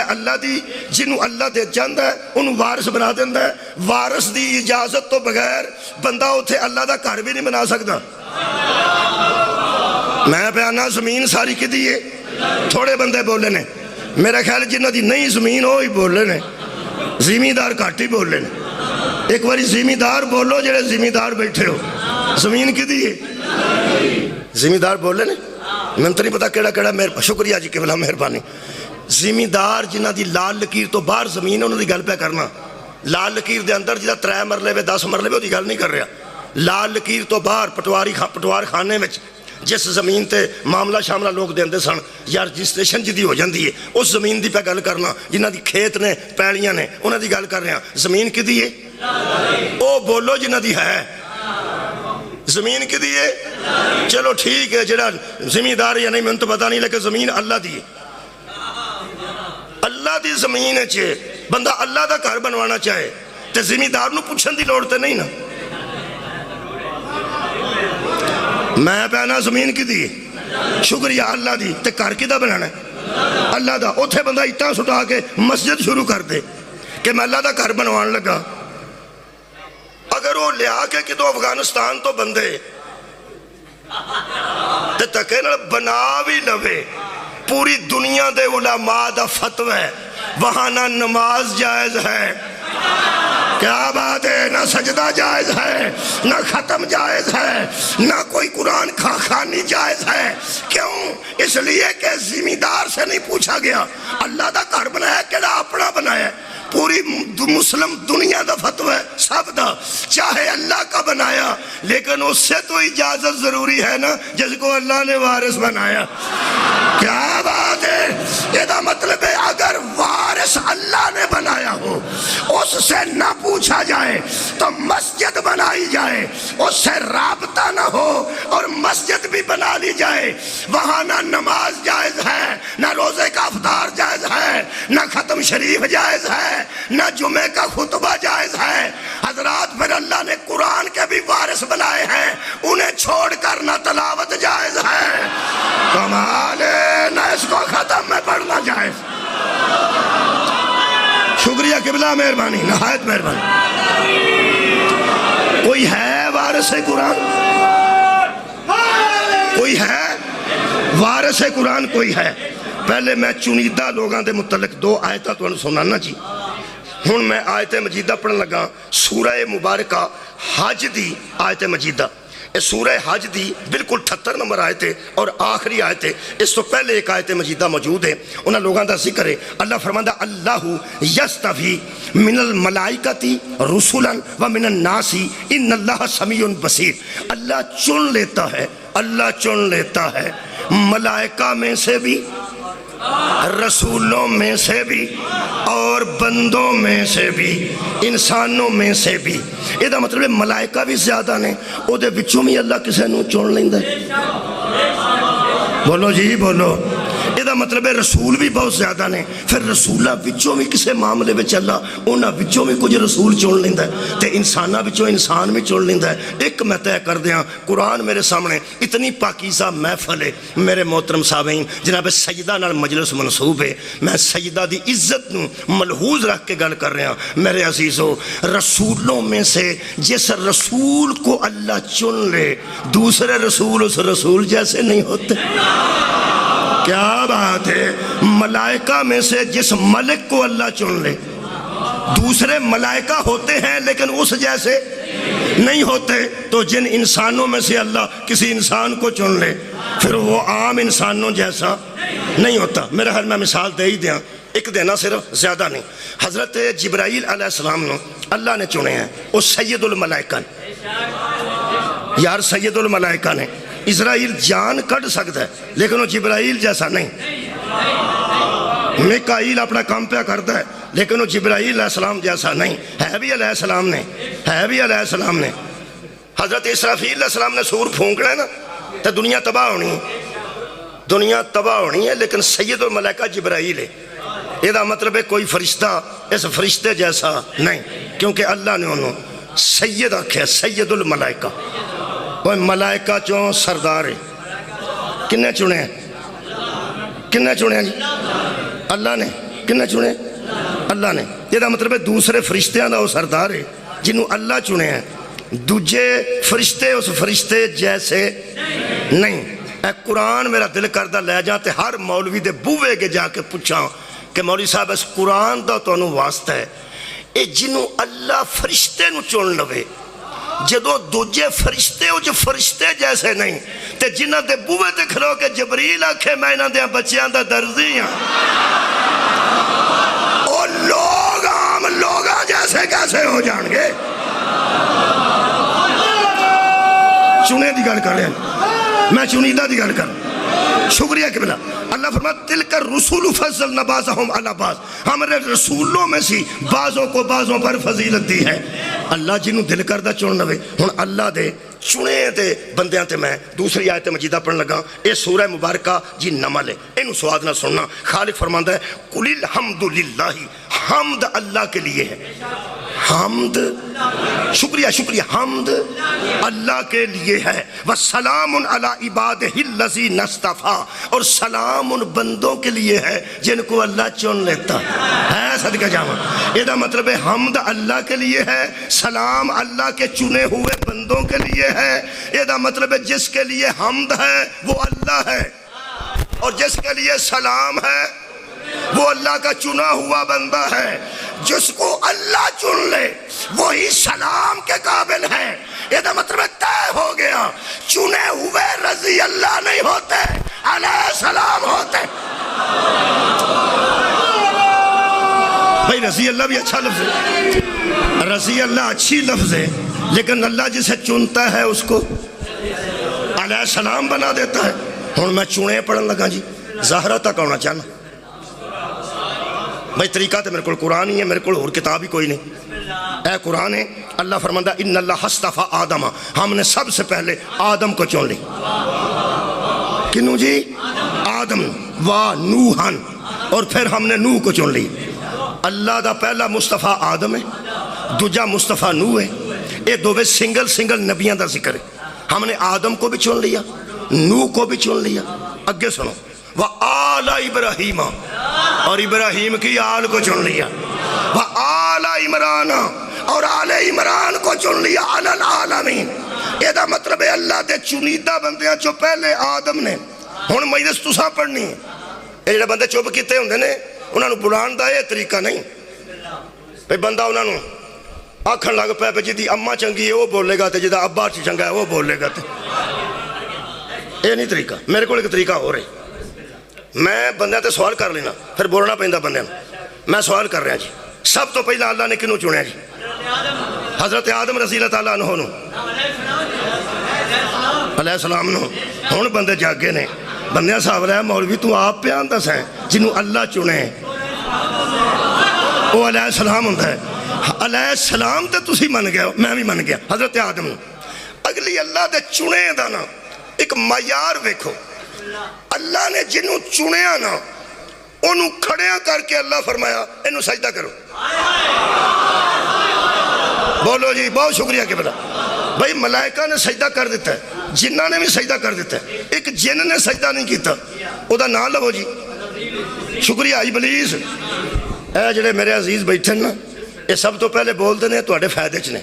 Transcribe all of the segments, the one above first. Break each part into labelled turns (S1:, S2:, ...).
S1: اللہ دی، جنہوں اللہ دے چاہتا ہے انہوں وارث بنا دینا ہے۔ وارث دی اجازت تو بغیر بندہ اتھے اللہ دا گھر بھی نہیں بنا سکتا۔ میں پیانا زمین ساری کی دیئے تھوڑے بندے بولے نے، میرا خیال جنہ دی نہیں زمین ہو ہی بولے نے، زمیندار کاٹی بولے نے۔ ایک باری زمیندار بولو جڑے زمیندار بیٹھے ہو، زمین کی دیئے زمیندار بولے نے، میں تو نہیں پتا کیڑا کیڑا، شکریہ جی قبلہ مہربانی۔ زمیندار جنہ دی لال لکیر تو باہر زمین ہے انہوں دی گل پہ کرنا، لال لکیر دے اندر جدہ 3 مرلے وے 10 مرلے وے وہ دی گل نہیں کر رہا، لال لکیر تو باہر پٹوار خانے میں جس زمین تے معاملہ شاملہ لوگ دیندے سن یا رجسٹریشن جدی ہو جاندی ہے اس زمین دی پہ گل کرنا، جنہ دی کھیت نے پیڑیاں نے انہوں دی گل کر رہے ہیں۔ زمین کی دیئے او بولو جنہ دی ہے، زمین کی دیئے چلو ٹھیک ہے، جڑا زمیندار یا نہیں میں تو پتا نہیں، لیکن زمین اللہ دی اللہ دی زمین ہے چھے بندہ اللہ دا گھر بنوانا چاہے تے زمیندار نو پوچھن دی لوڑتے نہیں نا۔ میں پہنا زمین کی دی شکریہ اللہ دی تے گھر کی دا بنانا ہے اللہ دا، اتھے بندہ اتنا سٹا کے مسجد شروع کر دے کہ میں اللہ دا گھر بنوان لگا۔ اگر وہ لیا کے کہ تو افغانستان تو بندے تے تکے نہ بنا بھی لوے، پوری دنیا دے علماء دا فتوہ ہے وہاں نہ نماز جائز ہے، کیا بات ہے، نہ سجدہ جائز ہے، نہ ختم جائز ہے، نہ کوئی قرآن خانی جائز ہے۔ کیوں؟ اس لیے کہ زمیندار سے نہیں پوچھا گیا، اللہ دا گھر بنایا کیڑا اپنا بنایا، پوری مسلم دنیا دا فتوہ ہے سب دا، چاہے اللہ کا بنایا لیکن اس سے تو اجازت ضروری ہے نا جس کو اللہ نے وارث بنایا۔ کیا بات ہے، یہ دا مطلب ہے اگر وارث اللہ نے بنایا ہو اس سے نہ پوچھا جائے تو مسجد بنائی جائے، اس سے رابطہ نہ ہو اور مسجد بھی بنا لی جائے، وہاں نہ نماز جائز ہے، نہ روزے کا افطار جائز ہے، نہ ختم شریف جائز ہے، نہ جمعہ کا خطبہ جائز ہے۔ حضرات پھر اللہ نے قرآن کے بھی وارث بنائے ہیں، انہیں چھوڑ کر نہ تلاوت جائز ہے، کمال ہے، نہ اس کو ختم میں پڑھنا جائز۔ شکریہ قبلہ مہربانی، نہایت مہربانی۔ کوئی ہے وارث قرآن؟ کوئی ہے وارث قرآن؟ کوئی ہے؟ پہلے میں چنیدہ لوگاں دے متعلق 2 آیتہ تو انہوں سنانا جی۔ ہون میں آیت مجیدہ پڑھن لگا، سورہ مبارکہ حج دی آیت مجیدہ، اس سورہ حج دی بالکل 78 نمبر آیت ہے اور آخری آیت ہے، اس تو پہلے ایک آیت مجیدہ موجود ہے، انہاں لوگاں دا ذکر ہے۔ اللہ فرماندہ اللہ یستفی من الملائکتی رسولا ومن الناس ان اللہ سمیع بصیر، اللہ چن لیتا ہے، اللہ چن لیتا ہے ملائکہ میں سے بھی، رسولوں میں سے بھی اور بندوں میں سے بھی، انسانوں میں سے بھی۔ یہ دا مطلب ہے ملائکہ بھی زیادہ نے، او دے بچوں میں اللہ کسے نو چون لیندہ ہے، بولو جی بولو۔ یہ دا مطلب ہے رسول بھی بہت زیادہ نے، پھر رسولہ بچوں میں کسے معاملے بچ اللہ انہاں بچوں میں کچھ رسول چون لیندہ ہے تے انسانہ بچوں انسان بھی چون لیندہ ہے۔ ایک میں طے کر دیاں، قرآن میرے سامنے اتنی پاکیزہ محفل ہے میرے محترم صاحبین، جناب سجدہ نال مجلس منصوب ہے، میں سجدہ دی عزت نو ملحوظ رکھ کے گل کر رہا ہوں۔ میرے عزیزو، رسولوں میں سے جس رسول کو اللہ چن لے دوسرے رسول اس رسول جیسے نہیں ہوتے۔ کیا بات ہے، ملائکہ میں سے جس ملک کو اللہ چن لے، دوسرے ملائکہ ہوتے ہیں لیکن اس جیسے نہیں ہوتے، تو جن انسانوں میں سے اللہ کسی انسان کو چن لے پھر وہ عام انسانوں جیسا نہیں ہوتا۔ میرے حال میں مثال دے ہی دیا، ایک دینا صرف زیادہ نہیں۔ حضرت جبرائیل علیہ السلام نے اللہ نے چنے ہیں، وہ سید الملائکہ نے، یار سید الملائکہ نے۔ اسرائیل جان کٹ سکتا ہے لیکن وہ جبرائیل جیسا نہیں، میکائیل اپنا کام پہ کرتا ہے لیکن وہ جبرائیل علیہ السلام جیسا نہیں، ہے بھی علیہ السلام نے، ہے بھی علیہ السلام نے۔ حضرت اسرافیل علیہ السلام نے سور پھونکنا ہے نا تو دنیا تباہ ہونی ہے، دنیا تباہ ہونی ہے، لیکن سید الملائکہ جبرائیل ہے۔ یہ دا مطلب ہے کوئی فرشتہ اس فرشتے جیسا نہیں، کیونکہ اللہ نے انہوں سید آکھیا، سید الملائکہ، وہ ملائکہ چوں سردار ہے۔ کنے چنے ہیں؟ کنے چنے ہیں جی؟ اللہ نے۔ کنے چنے؟ اللہ نے. یہ مطلب ہے دوسرے فرشتیاں دا وہ سردار ہے جنہوں اللہ چنے ہیں. دوجے فرشتے اس فرشتے جیسے نہیں. اے قرآن میرا دل کردہ لے جاتے ہر مولوی دے بوے کے جا کے پوچھاں کہ مولوی صاحب اس قرآن دا تو انہوں واسطہ ہے اے جنہوں اللہ فرشتے نو چون لوے جدو دوجے فرشتے ہو جو فرشتے جیسے نہیں تے جنہ دے بوے تے کھلو کہ جبریل آکھے میں انہاں دے بچیاں دا درزی ہاں. او لوگ عام لوگاں جیسے کیسے ہو جان گے؟ چنے دی گل کر رہے ہیں میں چنیدہ دی گل کر. شکریہ قبلہ. اللہ فرماتا تلک الرسول فضلنا بعضهم علی بعض. ہمارے رسولوں میں سی بعضوں کو بعضوں پر فضیلت دی ہے. اللہ جنہوں دل کردہ چن لوے. ہن اللہ دے چنے تے بندیاں تے میں دوسری آیت مجیدہ پڑھن لگا. اے سورہ مبارکہ جی نمل ہے اینو سواد نہ سننا. خالق فرماندا ہے قل الحمد للہ. حمد اللہ کے لیے ہے. حمد شکریہ شکریہ حمد اللہ کے لیے ہے. وَسَلَامٌ عَلَىٰ عِبَادِهِ الَّذِينَ اصْطَفَىٰ. اور سلام ان بندوں کے لیے ہے جن کو اللہ چن لیتا ہے. صدقہ جاواں. یہ دا مطلب ہے حمد اللہ کے لیے ہے, سلام اللہ کے چنے ہوئے بندوں کے لیے ہے. یہ دا مطلب ہے جس کے لیے حمد ہے وہ اللہ ہے اور جس کے لیے سلام ہے وہ اللہ کا چنا ہوا بندہ ہے. جس کو اللہ چن لے وہی سلام کے قابل ہے. یہ دا مطلب طے ہو گیا چنے ہوئے رضی اللہ نہیں ہوتے, علیہ السلام ہوتے. بھئی رضی اللہ بھی اچھا لفظ ہے, رضی اللہ اچھی لفظ ہے, لیکن اللہ جسے چنتا ہے اس کو علیہ السلام بنا دیتا ہے. ہن میں چنے پڑھن لگا جی ظاہرہ تک آنا چاہنا. بھئی طریقہ تو میرے کو قرآن ہی ہے, میرے کو اور کتاب ہی کوئی نہیں. اے قرآن ہے. اللہ فرماتا ان اللہ اصطفیٰ آدم. ہم نے سب سے پہلے آدم کو چن لی. کنوں جی؟ آدم و نوحن. اور پھر ہم نے نوح کو چن لی. اللہ دا پہلا مصطفیٰ آدم ہے, دوجا مصطفیٰ نوح ہے. یہ دو سنگل نبیاں دا ذکر ہے. ہم نے آدم کو بھی چن لیا, نوح کو بھی چن لیا. اگے سنو وآل ابراہیم, اور ابراہیم کی آل کو چن لیا. وآل عمران, اور آل عمران کو چن لیا. علی العالمین. یہ دا مطلب ہے اللہ دے چنیدہ بندیاں جو پہلے آدم نے. ہن مجلس تساں پڑھنی ہے. یہ جڑے بندے چپ کیتے ہوندے نے انہاں نوں بلان دا یہ طریقہ نہیں. بھئی بندہ انہاں نوں آکھن لگ پے جدی اماں چنگی ہے وہ بولے گا تے جدا ابا چنگا ہے وہ بولے گا تے یہ نہیں طریقہ. میرے کو ایک طریقہ ہو رہا ہے. میں بندیاں تے سوال کر لینا پھر بولنا پہندہ بندیاں. میں سوال کر رہا جی سب تو پہلا اللہ نے کنوں چنیا جی؟ حضرت آدم رضی اللہ تعالیٰ عنہ نو علیہ السلام نو. ہن بندے جاگے نے بندیاں صاحب رہا مولوی تو آپ پہ آندہ سیں جنہوں اللہ چنے وہ علیہ السلام ہوندہ ہے. علیہ السلام تے تسی من گیا میں بھی من گیا حضرت آدم نو. اگلی اللہ دے چنے دا نا ایک معیار ویکھو. اللہ نے جنہوں چنیا نا انہوں کھڑیاں کر کے اللہ فرمایا انہوں سجدہ کرو. بولو جی بہت شکریہ کہ بلا. بھئی ملائکہ نے سجدہ کر دیتا ہے, جنہ نے بھی سجدہ کر دیتا ہے. ایک جن نے سجدہ نہیں کیتا او دا نام لو جی. شکریہ ابلیس. اے جڑے میرے عزیز بیٹھے نا یہ سب تو پہلے بول دینے تواڈے فائدے چ نے.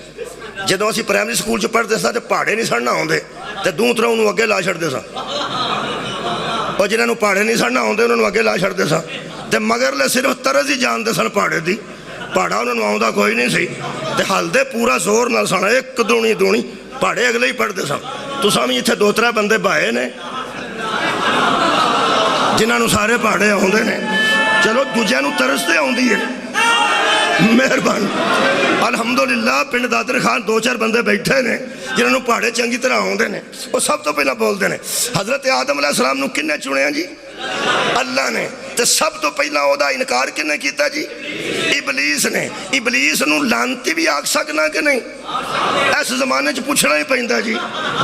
S1: جدوں اسی پرائمری سکول چ پڑھتے سا تے پہاڑے نہیں سڑنا ہوندے تے دوں طرح انہوں اگے لا چھڑدے سا, اور جنہاں نوں پہاڑے نہیں سڑنا ہوندے انہوں اگے لا چھڑدے سا تے مگر لے صرف طرز ہی جاندے سن پہاڑے دی. پہاڑا انہوں نے آؤں کوئی نہیں سی تے حال دے پورا زور نہ سنا ایک دونی پہاڑے اگلے ہی پڑھ دے سن. تو سامی اتھے دو ترہ بندے بائے نے جنہاں نوں سارے پہاڑے آؤں دے نے. چلو دوجہ نوں طرز دے آؤں دی ہے مہربان. الحمدللہ پنڈ دادر خان دو چار بندے بیٹھے نے جنہوں نے پہاڑے چنگی طرح ہوندے نے. وہ سب تو پہلا بول دینے حضرت آدم علیہ السلام نو کنے چنے ہیں جی؟ اللہ نے. تے سب تو پہلا او دا انکار کنے کیتا جی؟ ابلیس نے. ابلیس نو لانتی بھی آکھ سکنا کہ نہیں؟ ایس زمانے چ پوچھنا ہی پہندا جی.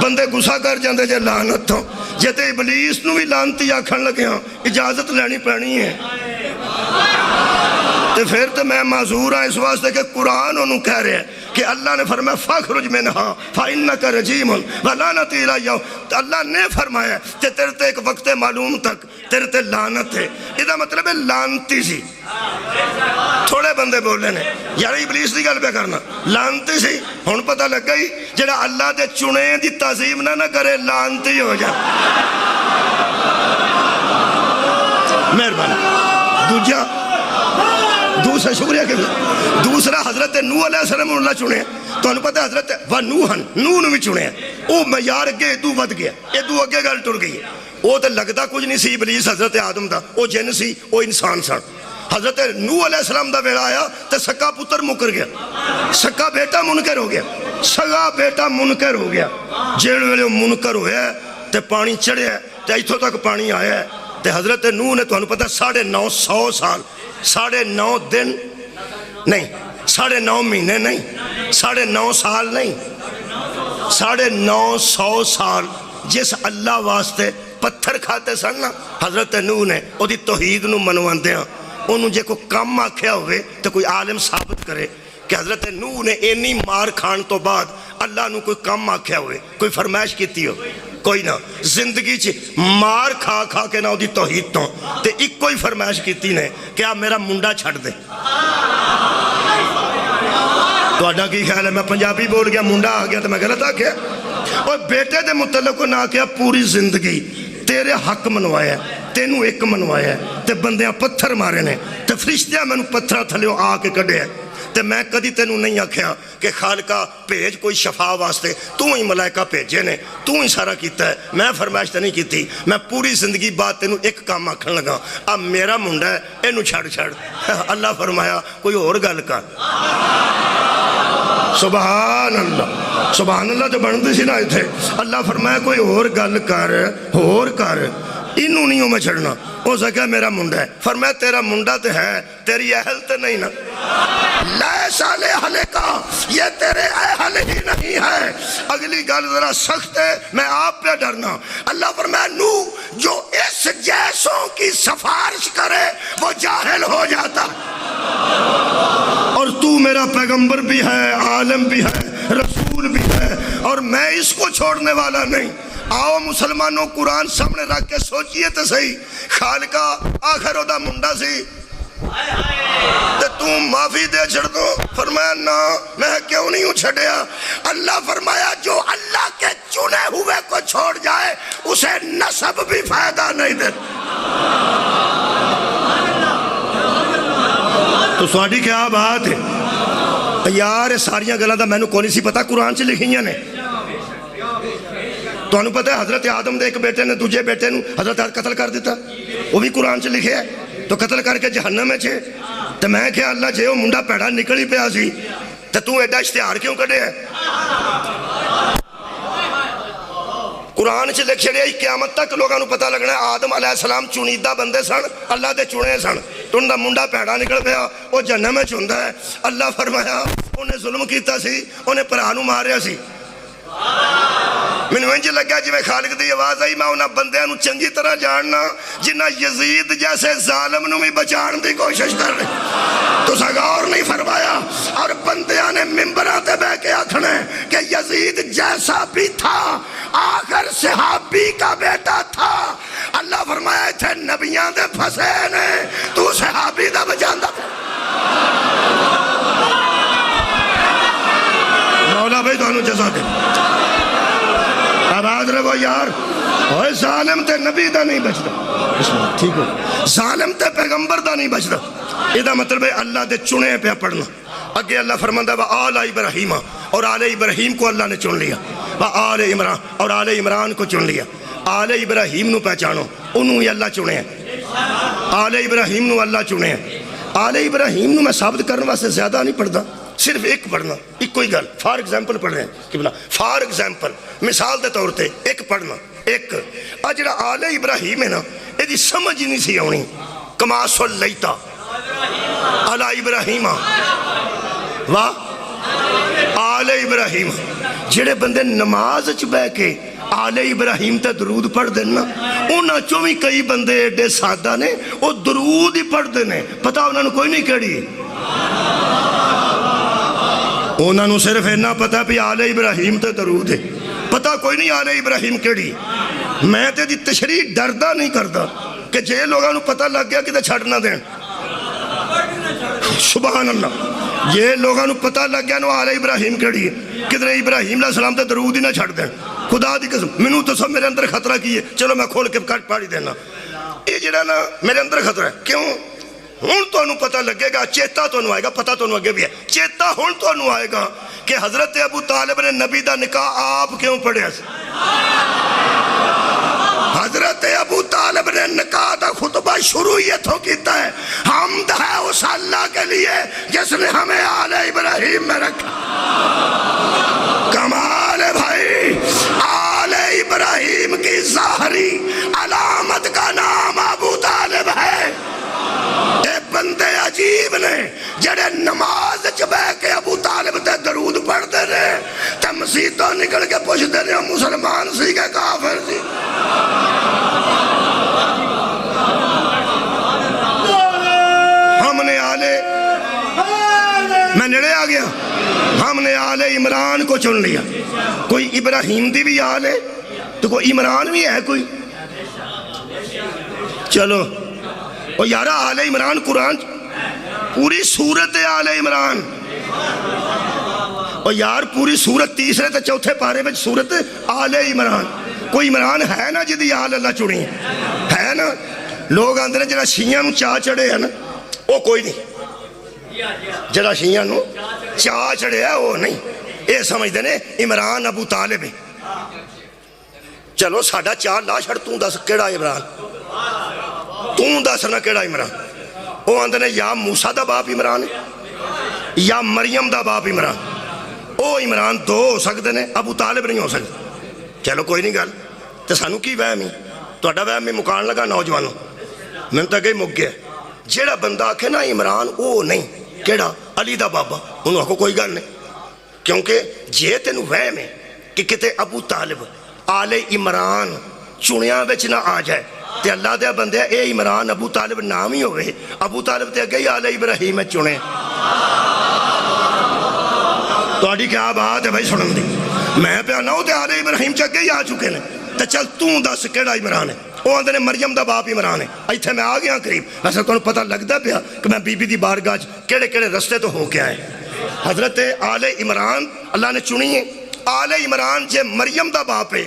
S1: بندے گسا کر جاندے جے لعنت تو جے تے ابلیس نو بھی لانتی آکھن لگے ہاں اجازت لینی پینی ہے. تے پھر تو میں معذور ہاں اس واسطے کہ قرآن انہوں کہہ رہے ہیں کہ اللہ نے فرمایا فَخْرُجْ مِنْهَا فَإِنَّكَ رَجِيمٌ وَلَعْنَتِي إِلَى الْيَوْمِ، اللہ نے فرمایا کہ تیرے تے ایک وقت معلوم تک تیرے تے لعنت ہے۔ یہ مطلب ہے لعنتی سی۔ تھوڑے بندے بولے نے یار ابلیس دی گل پہ کرنا، لعنتی سی۔ ہن پتہ لگ گئی جڑا اللہ دے چنے دی تعظیم نہ کرے لعنتی ہو جائے۔ مہربانی۔ دوسرا شکریہ کہ دوسرا حضرت نوح علیہ السلام اللہ چنے، تو انہوں پتہ حضرت ونوحن نوح نے بھی چنے، وہ معیار اگے ادو ود گیا، ادو اگے گل ٹر گئی۔ وہ تو لگتا کچھ نہیں سی ابلیس حضرت آدم دا، وہ جن سی وہ انسان سن۔ حضرت نوح علیہ السلام دا ویلا آیا تو سکا پتر مکر گیا، سکا بیٹا منکر ہو گیا، سگا بیٹا منکر ہو گیا۔ جیڑ ویلے منکر ہویا ہے تو پانی چڑھیا ہے تو ایتھوں تک پانی آیا ہے تو حضرت نوح نے تو انہوں پتہ 950 سال 9.5 دن نہیں 9.5 مہینے نہیں 9.5 سال نہیں 950 سال جس اللہ واسطے پتھر کھاتے سن نا حضرت نوح نے وہ دی توحید نو منواندے ہیں۔ انہوں جے کوئی کم آکھیا ہوئے تو کوئی عالم ثابت کرے کہ حضرت نوح نے اینی مار کھان تو بعد اللہ نو کوئی کم آکھیا ہوئے، کوئی فرمائش کیتی ہو، کوئی نہ زندگی چی مار کھا کھا کے نہ دی توحید تو تے ایک کوئی فرمائش کیتی نے کہ آپ میرا منڈا چھڑ دے۔ تو اڈا کی خیال ہے میں پنجابی بول گیا منڈا آ گیا تو میں غلط آ گیا۔ اور بیٹے دے متعلق کو نہ کیا پوری زندگی تیرے حق منوایا ہے، تینوں ایک منوایا ہے، تے بندیاں پتھر مارے نے، تے فرشتیاں میں پتھر تھلیوں آ کے کڈے ہیں، تے میں کدی تینوں نہیں آکھیا کہ خالقہ بھیج کوئی شفا واسطے، تو ہی ملائکہ بھیجے نے، تو ہی سارا کیتا ہے، میں فرمائش تے نہیں کیتی۔ میں پوری زندگی بعد تینوں ایک کام آکھن لگا، اب میرا منڈا ہے اینو چھڑ چھڑ۔ اللہ فرمایا کوئی اور گل کر۔ سبحان اللہ، سبحان اللہ جو بندی سی نا تھے۔ اللہ فرمایا کوئی اور گل کر، اور کر، انہوں نہیں ہوں میں چھڑنا۔ ہو سکا میرا منڈا ہے، فرمایا تیرا منڈا تے ہے، تیری اہل تے نہیں نا۔ لیسا لے اہلے کا، یہ تیرے اہل ہی نہیں ہے۔ اگلی گل ذرا سخت ہے، میں آپ پہ ڈرنا۔ اللہ فرمایا نو جو اس جیسوں کی سفارش کرے وہ جاہل ہو جاتا، اور تو میرا پیغمبر بھی ہے، عالم بھی ہے، رسول بھی ہے، اور میں اس کو چھوڑنے والا نہیں۔ آؤ مسلمانوں قرآن سامنے رکھ کے سوچئے تو صحیح، خالقہ آخر دا منڈا سی تے تم معافی دے چھڑ دو۔ فرمایا نا میں کیوں نہیں ہوں چھڑیا۔ اللہ فرمایا جو اللہ کے چنے ہوئے کو چھوڑ جائے اسے نسب بھی فائدہ نہیں دیتا۔ تو سواڈی کیا بات ہے یار، ساریاں گلاں دا میں نو کوئی سی پتا قرآن چ لکھیاں نے۔ تو انہوں پتہ ہے حضرت آدم دے ایک بیٹے نے دوجے بیٹے نو حضرت قتل کر دیتا، وہ بھی قرآن چ لکھے ہے، تو قتل کر کے جہنم میں چھے۔ تو میں کہا اللہ جے وہ منڈا پیڑا نکلی پیا سی تو ایڈا اشتہار کیوں کڑے ہے؟ قرآن چ لکھ چھڑیا قیامت تک لوگوں پتہ لگنا ہے آدم علیہ السلام چنیدہ بندے سن، اللہ دے چنے سن، تو ان دا منڈا پیڑا نکل پیا، وہ جہنم میں چوندا ہے۔ اللہ فرمایا انہیں ظلم کیتا سی، انہیں پرانو ماریا سی۔ مینوں انج لگا جویں خالق دی آواز آئی، میں انہاں بندیاں نو چنگی طرح جاننا جنہ یزید جیسے ظالم نو بھی بچان دی کوشش کر رہے۔ تو غور نہیں فرمایا، اور بندیاں نے ممبراں تے بیٹھ کے آکھنا کہ یزید جیسا بھی تھا، آخر صحابی کا بیٹا تھا۔ اللہ فرمایا تھے نبیاں دے پھسے نے، تو صحابی دا بچاندا۔ مولا بھائی دونوں جزا دے، آباد رہو یار۔ اوہ ظالم تے نبی دا نہیں بچتا، ٹھیک ہو، ظالم تے پیغمبر دا نہیں بچتا۔ یہ مطلب ہے اللہ دے چنے پہ پڑھنا۔ اگے اللہ فرماندہ وآل ابراہیم، اور آل ابراہیم کو اللہ نے چن لیا، وآل عمران، اور آل عمران کو چن لیا۔ آل ابراہیم نو پہچانو، انہوں ہی اللہ چنے ہیں، آل ابراہیم نو اللہ چنے ہیں۔ آل ابراہیم نو میں ثابت کرنے واسطے زیادہ نہیں پڑھتا، صرف ایک پڑھنا، ایک کوئی گل فار ایگزامپل پڑھ رہے ہیں کہ بنا فار ایگزامپل مثال دے طور تے ایک پڑھنا، ایک جڑا آل ابراہیم ہے نا یہ دی سمجھ نہیں سی آنی۔ کما صلیتا علی ابراہیم، واہ آل ابراہیم، جڑے بندے نماز چ بہ کے آل ابراہیم تے درود پڑھ دینا، انہاں چوں بھی کئی بندے ایڈے سادہ نے وہ درود ہی پڑھ دینے، پتہ انہاں نوں کوئی نہیں کہڑی۔ انہوں نے صرف اینا پتا بھی آل ابراہیم تے درود ہے، پتا کوئی نہیں آل ابراہیم کیڑی۔ میں تے دی تشریح ڈردہ نہیں کردا کہ جے لوگاں نو پتا لگ گیا کہ چھڑ نہ دیں، سبحان اللہ، یہ لوگاں نو پتا لگ گیا نو آل ابراہیم کیڑی ہے، کدھر ابراہیم علیہ السلام تے درود ہی نہ چھڑ دیں۔ خدا دی قسم منو تو سب میرے اندر خطرہ کی ہے، چلو میں کھول کے کٹ پاڑی دینا، یہ جڑا نا میرے اندر خطرہ ہے۔ کیوں؟ ہون تو انہوں پتہ لگے گا، چیتا تو انہوں آئے گا، پتہ تو انہوں آگے بھی ہے، چیتا ہون تو انہوں آئے گا کہ حضرت ابو طالب نے نبی دا نکاح آپ کیوں پڑھے ہیں؟ حضرت ابو طالب نے نکاح دا خطبہ شروع یہ تو کیتا ہے، حمد ہے اس اللہ کے لیے جس نے ہمیں آل ابراہیم میں رکھا۔ کمال ہے بھائی، آل ابراہیم کی ظاہری علامت کا نام ابو طالب ہے۔ اے بندے عجیب نے جڑے نماز چبہ کے ابو طالب تے درود پڑھتے رہے تے مسیحتوں نکل کے پوچھتے رہے مسلمان سی کے کافر سی۔ ہم نے میں نڑے آ گیا، ہم نے آل عمران کو چن لیا۔ کوئی ابراہیم دی بھی آل ہے تو کوئی عمران بھی ہے کوئی، چلو اور یارہ آل عمران قرآن پوری سورت آل عمران، اور یار پوری سورت تیسرے تے چوتھے پارے میں سورت آل عمران، کوئی عمران ہے نا جدی آل اللہ چڑی ہے نا؟ لوگ آندھنے جڑا شیعہ نو چاہ چڑے ہے نا وہ کوئی نہیں، جڑا شیعہ نو چاہ چڑے ہے وہ نہیں، یہ سمجھ دینے عمران ابو طالب ہے۔ چلو ساڑھا چاہ لا چھڑ توں دس کیڑا عمران، توں دس نہ کیڑا عمران۔ وہ آندھنے یا موسیٰ دا باپ عمران ہے یا مریم دا باپ عمران، وہ عمران دو ہو سکتے ہیں، ابو طالب نہیں ہو سکتے۔ چلو کوئی نہیں گل، تو سانو کی وہم ہی تو اڈا وہم میں مکان لگا نوجوانوں میں تک ہی مک گیا۔ جیڑا بندہ آکھے نا عمران وہ نہیں، کیڑا علی دا بابا، انہوں کو کوئی گل نہیں، کیونکہ جے تینو وہم ہے کہ کتے ابو طالب آل عمران چنیاں وچ نہ آ جائے تے اللہ دے بندے اے عمران ابو طالب نام ہی ہوئے، ابو طالب تے اگے ہی آل ابراہیم چنے۔ تو آڈی کیا بات ہے بھائی سنن دی، میں پہ آنا ہوں تے آل ابراہیم چکے ہی آ چکے نے، تے چل توں دس کیڑا عمران ہے؟ وہ آندھے نے مریم دا باپ عمران ہے۔ ایتھے میں آ گیا قریب، ویسے تو پتہ لگتا پیا کہ میں بی بی دی بارگاہ کیڑے کیڑے رستے تو ہو کے آئے۔ حضرت آل عمران اللہ نے چنی ہے، آل عمران جے مریم دا باپ ہے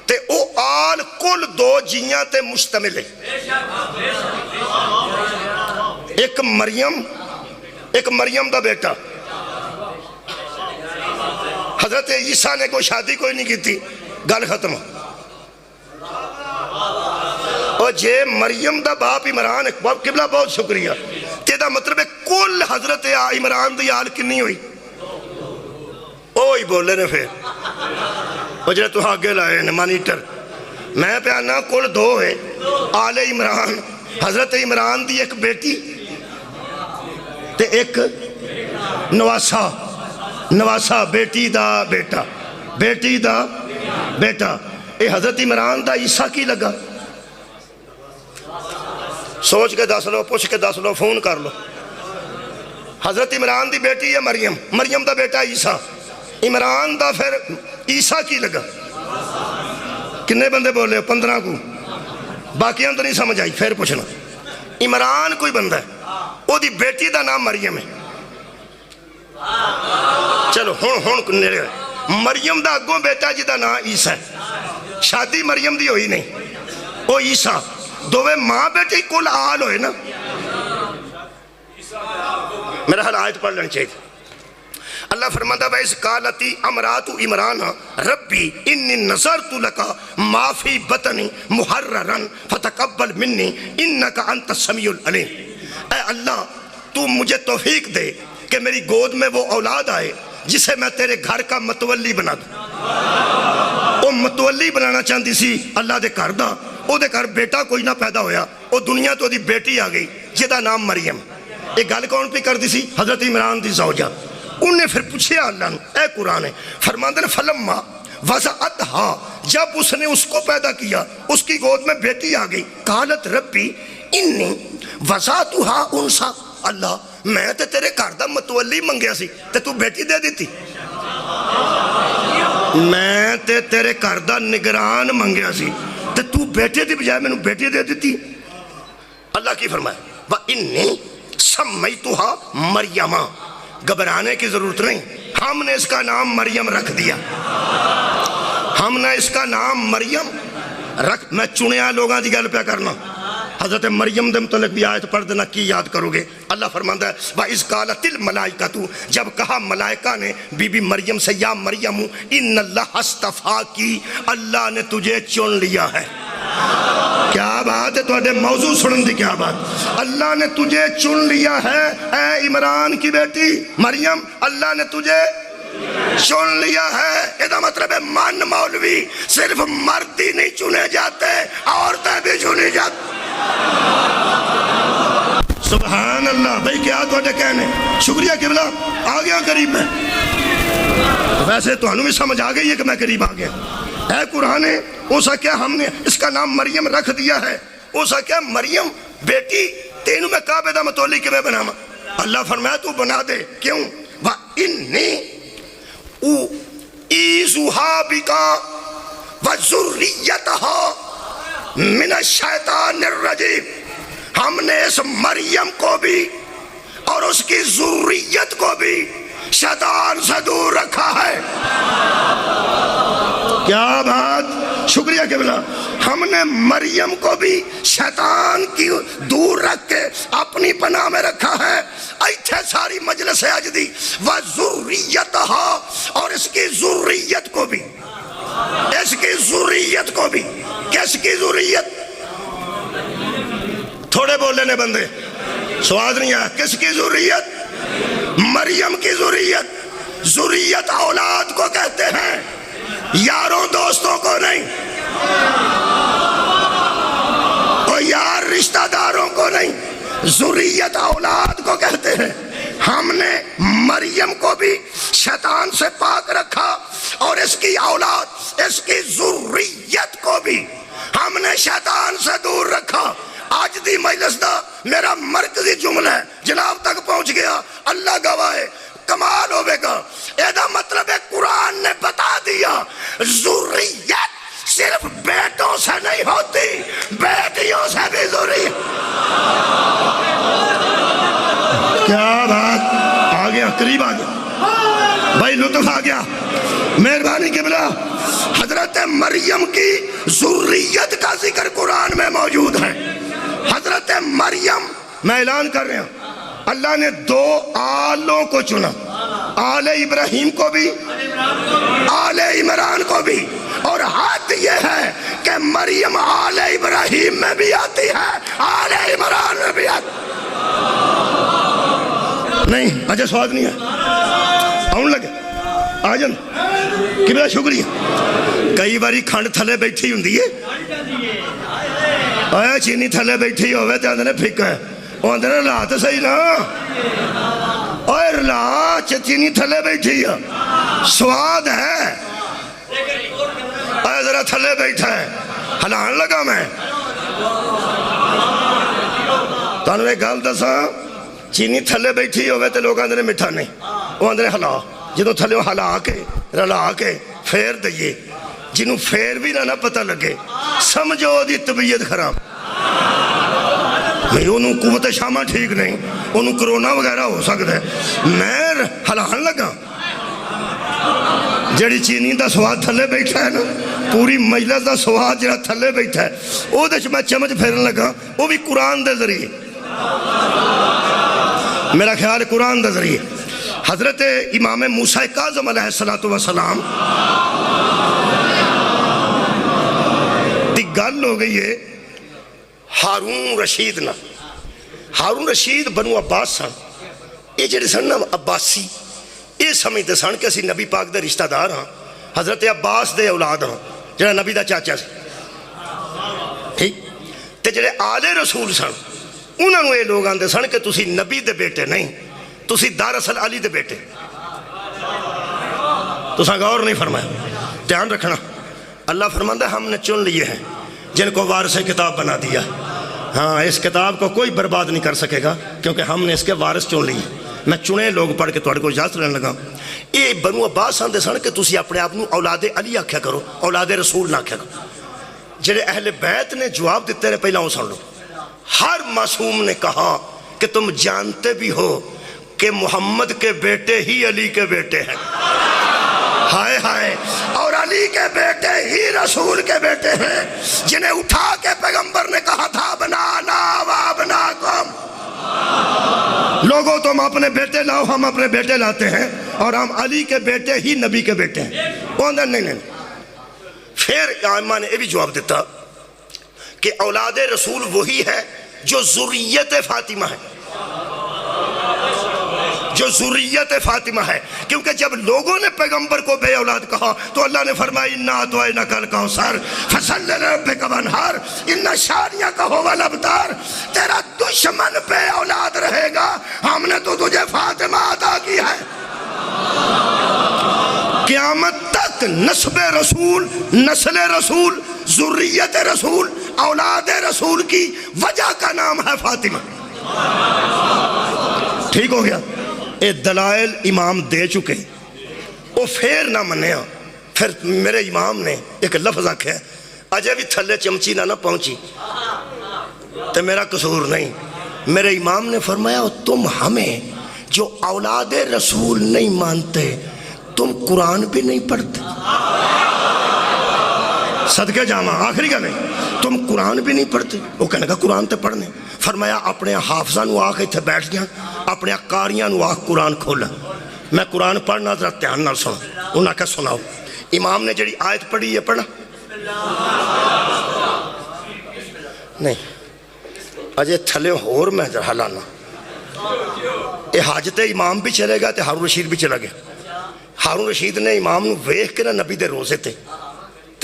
S1: تے او آل کل دو جیاں تے مشتمل ہے، ایک مریم دا بیٹا، حضرت عیسیٰ نے کوئی شادی کوئی نہیں کی تھی، گل ختم۔ اور جے مریم دا باپ عمران، قبلہ بہت شکریہ، تیدا مطلب ہے کل حضرت عمران دی آل کنی ہوئی، اوہی بولے نے پھر وہ جڑے تو آگے لائے نے مانیٹر، میں پہ آنا کل دو ہے، آل عمران حضرت عمران دی ایک بیٹی تے ایک نواسا بیٹی دا بیٹا، اے حضرت عمران دا عیسیٰ کی لگا؟ سوچ کے دس لو، پوچھ کے دس لو، فون کر لو۔ حضرت عمران دی بیٹی ہے مریم دا بیٹا عیسیٰ، عمران دا پھر عیسیٰ کی لگا؟ کنے بندے بولے 15 کو، باقی اندر نہیں سمجھ آئی، پھر پوچھنا۔ عمران کوئی بندہ ہے، وہ دی بیٹی دا نام مریم ہے، چلو ہون نیڑے ہوئے، مریم دا اگوں بیٹا جی دا نام عیسیٰ ہے، شادی مریم دی ہوئی نہیں، وہ عیسیٰ، دووے ماں بیٹی کل آل ہوئے نا۔ میرا حال آیت پڑھ لیں چاہیے۔ اللہ فرماتا ہے اس قالتی امرات عمران ربی انی نظرت لکا ما فی بطنی محررن فتقبل منی انکا انت السمیع العلیم۔ اے اللہ تو مجھے توفیق دے کہ میری گود میں وہ اولاد آئے جسے میں تیرے گھر کا متولی بنا دوں۔ وہ متولی بنانا چاہتی سی اللہ دے گھر دا، وہ دے گھر بیٹا کوئی نہ پیدا ہویا، وہ دنیا تو دی بیٹی آ گئی جدا نام مریم۔ ایک گل کون پہ کر دی سی؟ حضرت عمران دی زوجہ۔ انہیں پھر پوچھے اللہ نے، اے قرآن ہے فرماندے نے فلما وضعتھا، جب اس نے اس کو پیدا کیا اس کی گود میں بیٹی آ گئی، قالت ربی انی وضعتھا انسا، اللہ میں تے تیرے گھر دا متولی منگیا سی تے تو بیٹی دے دیتی، میں تے تیرے گھر دا نگران منگیا سی تے تو بیٹے دی بجائے میں نے بیٹی دے دیتی۔ اللہ کی فرمایا وَإِنِّي سَمَّيْتُهَا مَرْيَمَا، گھبرانے کی ضرورت نہیں، ہم نے اس کا نام مریم رکھ دیا، ہم نے اس کا نام مریم رکھ، میں چنیا لوگاں دی گل پہ کرنا، حضرت مریم دے متعلق بھی آیت پڑھ دینا کی یاد کرو گے۔ اللہ فرماتا ہے وَإِذْ قَالَتِ الْمَلَائِكَةُ، جب کہا ملائکہ نے بی بی مریم سے یا مریم اِنَّ اللَّهَ اصْطَفَاكِ، اللہ نے تجھے چن لیا ہے۔ کیا بات ہے، تو موضوع سنن دی کیا بات، اللہ نے تجھے چن لیا ہے اے عمران کی بیٹی مریم، اللہ نے تجھے چن لیا ہے۔ یہ مطلب ہے من مولوی صرف مرد ہی نہیں چنے جاتے، عورتیں بھی چنی جاتی۔ سبحان اللہ بھائی، کیا تو کہنے، شکریہ قبلہ، آ گیا قریب میں، ویسے تو انہوں بھی سمجھ آ گئی ہے کہ میں قریب آ گیا۔ اے قرآن اوسا کیا ہم نے اس کا نام مریم رکھ دیا ہے، اوسا کیا مریم بیٹی تینوں میں کعبے دا متولی کے میں بناما، اللہ فرمایا تو بنا دے، کیوں؟ وَإِنِّي أُعِيذُهَا بِكَ وَذُرِّيَّتَهَا مِنَ الشَّيْطَانِ الرَّجِيمِ، ہم نے اس مریم کو بھی اور اس کی ذریت کو بھی شیطان سے دور رکھا ہے۔ کیا بات، شکریہ قبلہ، ہم نے مریم کو بھی شیطان کی دور رکھ کے اپنی پناہ میں رکھا ہے۔ ایتھے ساری مجلس اج دی وَذُرِّيَّتَهَا، اور اس کی ذریت کو بھی، اس کی ذریت کو بھی، کس کی ذریت؟ تھوڑے بولے نے بندے، سواد نہیں آیا، کس کی ذریت؟ مریم کی ذریت۔ ذریت اولاد کو کہتے ہیں، یاروں دوستوں کو نہیں، اور یار رشتہ داروں کو نہیں، ذریت اولاد کو کہتے ہیں۔ ہم نے مریم کو بھی شیطان سے پاک رکھا، اور اس کی اولاد، اس کی ذریت کو بھی ہم نے شیطان سے دور رکھا۔ آج دی مجلس دا میرا مرکزی جملہ ہے، جناب تک پہنچ گیا، اللہ گواہ ہے، کمال ہوئے گا۔ ایدہ مطلب ہے قرآن نے بتا دیا ذریت صرف بیٹوں سے نہیں ہوتی، بیٹیوں سے بھی ذریت۔ کیا بات، آ گیا، قریب آ گیا بھائی، لطف آ گیا، مہربانی قبلہ۔ حضرت مریم کی ذریت کا ذکر قرآن میں موجود ہے۔ حضرت مریم، میں اعلان کر رہا ہوں، اللہ نے دو آلوں کو چنا، آل ابراہیم کو بھی، آل عمران کو بھی، اور حد یہ ہے کہ مریم آل ابراہیم میں بھی آتی ہے، آل عمران میں بھی آتی نہیں۔ اچھا سواد نہیں ہے، آن لگے آ جن کہ بڑا شکریہ۔ کئی باری کھنڈ تھلے بیٹھی ہوں دیئے، آیا چینی تھلے بیٹھی ہوئے تے اندھنے پھکا ہے، وہ اندھنے رلا تو صحیح نا، اور رلا چینی تھلے بیٹھی ہے، سواد ہے، آیا ذرا تھلے بیٹھا ہے، ہلان لگا میں تو انہوں نے گال دسا، چینی تھلے بیٹھی ہوئے تے لوگ اندھنے مٹھا نہیں، وہ اندھنے ہلا، جنہوں تھلے وہ ہلا کے رلا کے پھیر دئیے، جنہوں پھیر بھی نہ پتہ لگے، سمجھو دی طبیعت خراب، میں انہوں قوت شامہ ٹھیک نہیں، انہوں کرونا وغیرہ ہو سکتا ہے، میں ہلان لگا، جڑی چینی دا سواد تھلے بیٹھا ہے نا، پوری مجلس دا سواد جڑا تھلے بیٹھا ہے، وہ دے میں چمچ پھیرن لگا، وہ بھی قرآن دے ذریعے، میرا خیال قرآن دے ذریعے۔ حضرت امام موسیٰ کاظم علیہ السلام گل ہو گئی ہے ہارون رشید نا، ہارون رشید بنو عباس سن، یہ جڑے سن نا عباسی، یہ سمجھتے سن کہ اسی نبی پاک دے رشتہ دار ہاں، حضرت عباس دے اولاد ہاں، جڑا نبی دا چاچا سی، ٹھیک تے جڑے آل رسول سن، انہوں نے یہ لوگ آندے سن کہ تسی نبی دے بیٹے نہیں، تسی دراصل علی دے بیٹے، تساں غور نہیں فرمایا، دھیان رکھنا۔ اللہ فرماندہ ہم نے چن لیے ہیں جن کو وارث کتاب بنا دیا، ہاں اس کتاب کو کوئی برباد نہیں کر سکے گا کیونکہ ہم نے اس کے وارث چن لیے. میں چنے لوگ پڑھ کے تھوڑے کو اجازت لینے لگا. یہ بنو عباس آندے سن کہ تسی اپنے آپ اولاد علی آکھیا کرو, اولاد رسول نہ آکھیا کرو. جڑے اہل بیت نے جواب دیتے ہیں پہلا وہ سن لو. ہر معصوم نے کہا کہ تم جانتے بھی ہو کہ محمد کے بیٹے ہی علی کے بیٹے ہیں. ہائے ہائے, اور علی کے بیٹے ہی رسول کے بیٹے ہیں جنہیں اٹھا کے پیغمبر نے کہا تھا بنانا وابناکم, لوگوں تم اپنے بیٹے لاؤ, ہم اپنے بیٹے لاتے ہیں اور ہم علی کے بیٹے ہی نبی کے بیٹے ہیں. وہ نہیں. پھر امام نے یہ بھی جواب دیتا کہ اولاد رسول وہی ہے جو ذریت فاطمہ ہے, جو ذریت فاطمہ ہے. کیونکہ جب لوگوں نے پیغمبر کو بے اولاد کہا تو اللہ نے فرمایا اِنَّا أَعْطَيْنَاكَ الْكَوْثَرَ فَصَلِّ لِرَبِّكَ وَانْحَرْ إِنَّ شَانِئَكَ هُوَ الْأَبْتَرُ. تیرا دشمن بے اولاد رہے گا, ہم نے تو تجھے فاطمہ عطا کی ہے. قیامت تک نسب رسول, نسل رسول, ذریت رسول, اولاد رسول کی وجہ کا نام ہے فاطمہ. ٹھیک ہو گیا. اے دلائل امام دے چکے, وہ پھر نہ منیا. پھر میرے امام نے ایک لفظ آکھا ہے, اجے بھی تھلے چمچی نہ پہنچی تو میرا قصور نہیں. میرے امام نے فرمایا تم ہمیں جو اولاد رسول نہیں مانتے تم قرآن بھی نہیں پڑھتے. صدقے جامع آخری گل ہے, تم قرآن بھی نہیں پڑھتے. وہ کہنے کا قرآن تے پڑھنے. فرمایا اپنے حافظاں نو آکھ اتھے بیٹھ جائیں, اپنے قاریاں نو آکھ قرآن کھولا. میں قرآن پڑھنا ذرا دھیان نال سنو. انہاں کہا سناؤ. امام نے جڑی آیت پڑھی یہ پڑھا نہیں, اجے تھلے ہور میں ذرا ہلانا. یہ حاجت امام بھی چلے گا تے ہارون رشید بھی چلا گیا. ہارون رشید نے امام نو ویکھ کے نا نبی دے روزے تے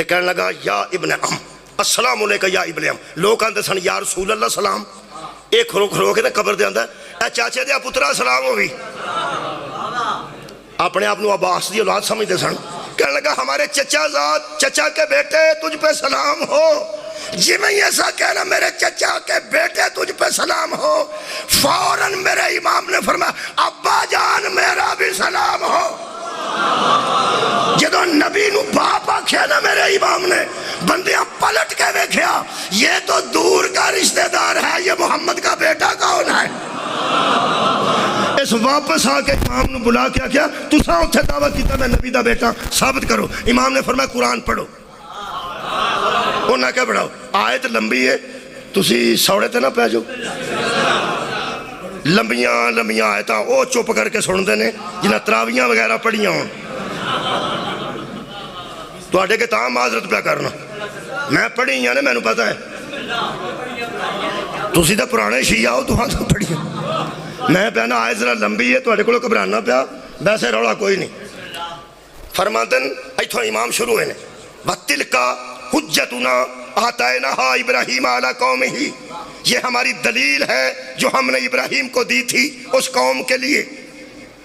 S1: کہنے لگا یا ابن ام السلام علیکہ یا ابن ام. لوگ آندے سن یا رسول اللہ سلام. ایک کھلو کے نا قبر دے آندہ اے چاچے دیا پترہ سلام ہوگی. اپنے آپ نو عباس دی اولاد سمجھتے سن. کہنے لگا ہمارے چچا ذات, چچا کے بیٹے تجھ پہ سلام ہو. جی میں ایسا کہنا میرے چچا کے بیٹے تجھ پہ سلام ہو, فوراً میرے امام نے فرمایا ابا جان میرا بھی سلام ہو. جدو نبی نو باپ آکھیا نا میرے امام نے, بندیاں پلٹ کے دیکھیا یہ تو دور کا رشتہ دار ہے, یہ محمد کا بیٹا کون ہے. اس واپس آ کے امام نو بلا کے کیا تساں اتھے دعویٰ کیتا میں نبی دا بیٹا, ثابت کرو. امام نے فرمایا قرآن پڑھو. انہاں کیا پڑھاؤ, آیت لمبی ہے تسی سوڑے تے نہ پہ جو. لمبیاں آیتاں او چپ کر کے سن دے نے جنہاں تراویاں وغیرہ پڑھیاں ہوں. تو آٹے کے تاں معذرت پہ کرنا, میں پڑھی ہیں نے میں نے پتا ہے. تسی تو پرانے شیعہ ہو تو ہاں تو پڑھی ہیں. میں پہنا آیت ذرا لمبی ہے تو آٹے کو گھبرانا پیا, ویسے روڑا کوئی نہیں. فرماندن ایتھوں امام شروع ہوئے نے وَتِلْكَ حُجَّتُنَا آتَيْنَهَا إِبْرَاهِيمَ عَلَى قَوْمِهِ. یہ ہماری دلیل ہے جو ہم نے ابراہیم کو دی تھی اس قوم کے لیے.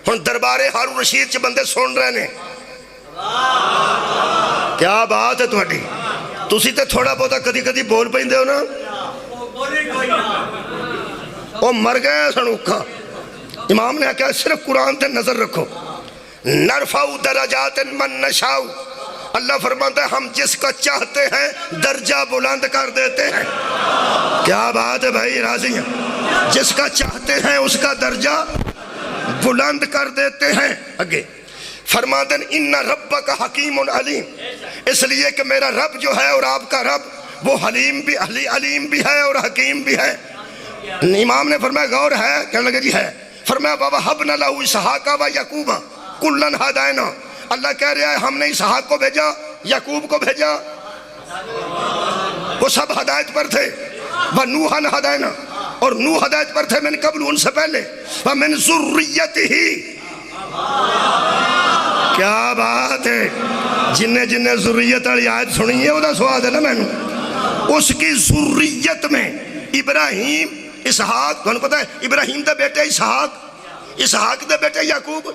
S1: ہن دربار ہارون رشید چ بندے سن رہے نے. کیا بات ہے تہاڈی, تسی تے تھوڑا بہتا کدی کدی بول پیندے ہو نا. او مر گئے سنوکھا. امام نے کہا صرف قرآن تے نظر رکھو. نرفع درجات من نشاء, اللہ فرماتا ہے ہم جس کا چاہتے ہیں درجہ بلند کر دیتے ہیں. کیا بات ہے بھائی, راضی ہیں. جس کا چاہتے ہیں اس کا درجہ بلند کر دیتے ہیں. آگے فرماتے ہیں ان ربک حکیم علیم, اس لیے کہ میرا رب جو ہے اور آپ کا رب وہ علیم بھی ہے اور حکیم بھی ہے. امام نے فرمایا غور ہے, کہنے لگے جی ہے. فرمایا بابا حبنا لہو اسحاق و یعقوب کلن ہداینا. اللہ کہہ رہا ہے ہم نے اسحاق کو بھیجا, یعقوب کو بھیجا, وہ سب ہدایت پر تھے. وَنُوحًا ہداینا, اور نوح ہدایت پر تھے من قبل, ان سے پہلے. وَمِن ذُرِّيَّتِهِ, کیا بات ہے. جنہیں ذریت والی آیت سنی ہے وہ دا سواد ہے نا میں نے. اس کی ذریت میں ابراہیم, اسحاق, تو انہوں پتا ہے ابراہیم دا بیٹے اسحاق, اسحاق دے بیٹے یعقوب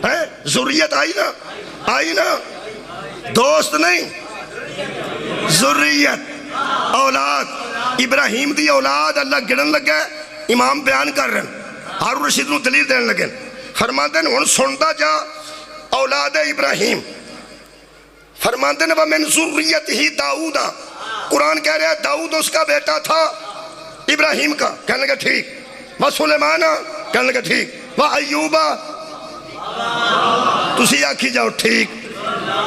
S1: ہے. ذریت آئی نا, دوست نہیں, ذریت. اولاد ابراہیم دی اولاد اللہ گڑن لگا امام بیان کر رہے ہیں ہارون رشید نو دلیل دین لگے فرماندے نے ہن سندا جا اولاد ابراہیم فرماندے نے وَمِن ذُرِّيَّتِهِ داؤد قرآن کہہ رہا ہے داؤد اس کا بیٹا تھا ابراہیم کا کہنے لگا ٹھیک وَسُلَيْمَانَ کہنے لگا ٹھیک وَأَيُّوبَ تسی آکھی جاؤ ٹھیک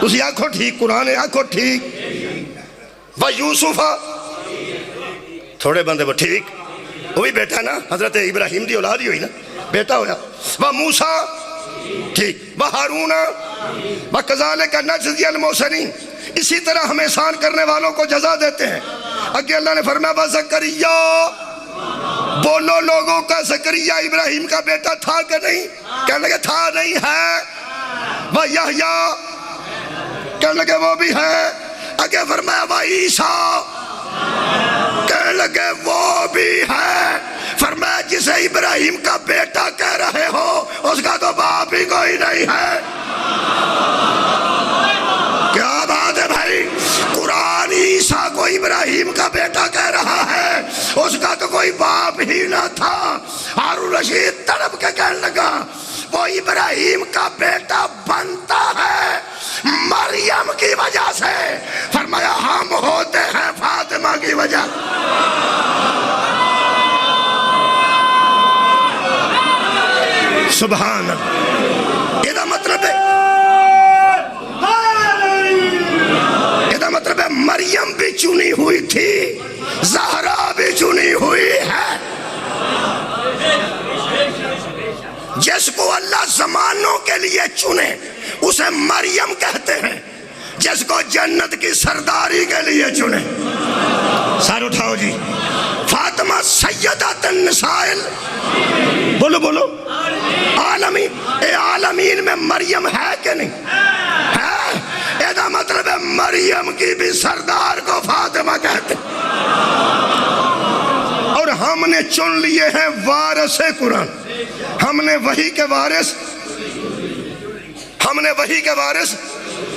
S1: تسی آکھو ٹھیک قرآن آکھو ٹھیک وَيُوسُفَ تھوڑے بندے وہ ٹھیک وہی بیٹا نا حضرت ابراہیم دی اولاد ہی ہوئی نا بیٹا ہویا وَمُوسَى ٹھیک وَحَارُونَ وَكَذَلِكَ نَجْزِيَ الْمُحْسِنِينَ اسی طرح ہم احسان کرنے والوں کو جزا دیتے ہیں آگے اللہ نے فرمایا وَزَكَرِيَّا بولو لوگوں کا زکریا ابراہیم کا بیٹا تھا کہ نہیں کہنے لگے تھا نہیں ہے وَيَحْيَا کہنے لگے وہ بھی ہے آگے فرمایا وَعِيسَىٰ کہنے لگے وہ بھی ہے فرمایا جسے ابراہیم کا بیٹا کہہ رہے ہو اس کا تو باپ ہی کوئی نہیں ہے کیا بات ہے بھائی قرآن عیسیٰ کو ابراہیم کا بیٹا کہہ رہا ہے اس کا تو کوئی باپ ہی نہ تھا ہارون رشید تڑپ کے کہنے لگا وہ ابراہیم کا بیٹا بنتا ہے مریم کی وجہ سے فرمایا ہم ہوتے ہیں فاطمہ کی وجہ سبحان اللہ یہ مطلب ہے مطلب ہے مریم بھی چنی ہوئی تھی زہرا بھی چنی ہوئی ہے جس کو اللہ زمانوں کے لیے چنے اسے مریم کہتے ہیں جس کو جنت کی سرداری کے لیے چنے سار اٹھاؤ جی فاطمہ سیدۃ النساء بولو بولو عالمین اے عالمین میں مریم ہے کہ نہیں ہے ایدہ مطلب ہے مریم کی بھی سردار کو فاطمہ کہتے اور ہم نے چن لیے ہیں وارث قرآن ہم نے وحی کے وارث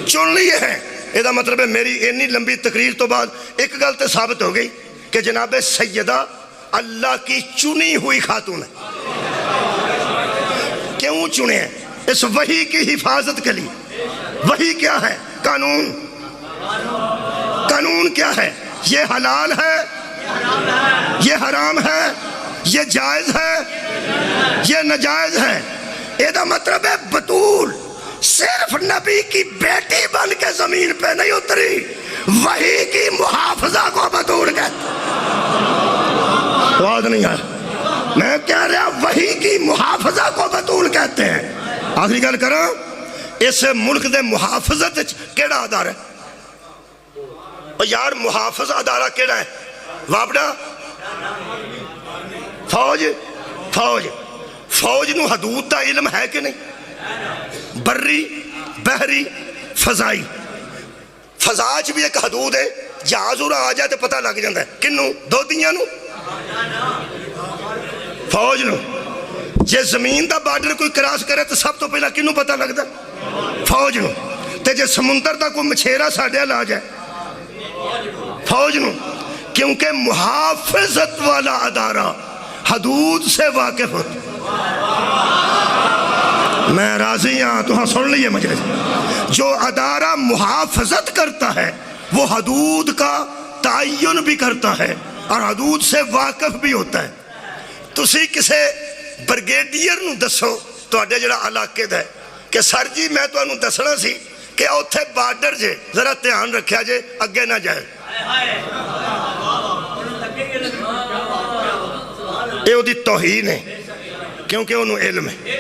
S1: چن لیے ہیں ایدہ مطلب ہے میری اتنی لمبی تقریر تو بعد ایک گل تو ثابت ہو گئی کہ جناب سیدہ اللہ کی چنی ہوئی خاتون ہے کیوں چنے ہیں اس وحی کی حفاظت کے لیے وحی کیا ہے قانون کیا ہے یہ حلال ہے یہ حرام ہے یہ جائز ہے یہ ناجائز ہے ایدہ مطلب ہے بطول صرف نبی کی بیٹی بن کے زمین پہ نہیں اتری وحی کی محافظہ کو بطول کہتے آواز نہیں آیا میں کہہ رہا وحی کی محافظہ کو بطول کہتے ہیں آخری گل کروں اس ملک دے محافظت کیڑا ادارہ ہے اور یار محافظ ادارہ کیڑا ہے وابڑا فوج نو حدود دا علم ہے کہ نہیں بری بحری فضائی فضاج بھی ایک حدود ہے جہاز اڑا آ جائے تو پتہ لگ جاندہ ہے کنوں دو دیاں نو فوج نو جے زمین دا بارڈر کوئی کراس کرے تو سب تو پہلا کنوں پتہ لگتا فوج نو تے جے سمندر دا کوئی مچھیرہ ساڑھے لا جائے فوج نو کیونکہ محافظت والا ادارہ حدود سے واقف ہوتا میں راضی ہاں تو ہاں سن لیے مجلس جو ادارہ محافظت کرتا ہے وہ حدود کا تعین بھی کرتا ہے اور حدود سے واقف بھی ہوتا ہے تسی کسے برگیڈیئر نو دسو تو اڈے جڑا علاقے دا ہے کہ سر جی میں تو انہوں دسنا سی کہ اوتھے بارڈر جے ذرا دھیان رکھیا جے اگے نہ جائے اے او دی توہین ہے کیونکہ انہوں علم ہے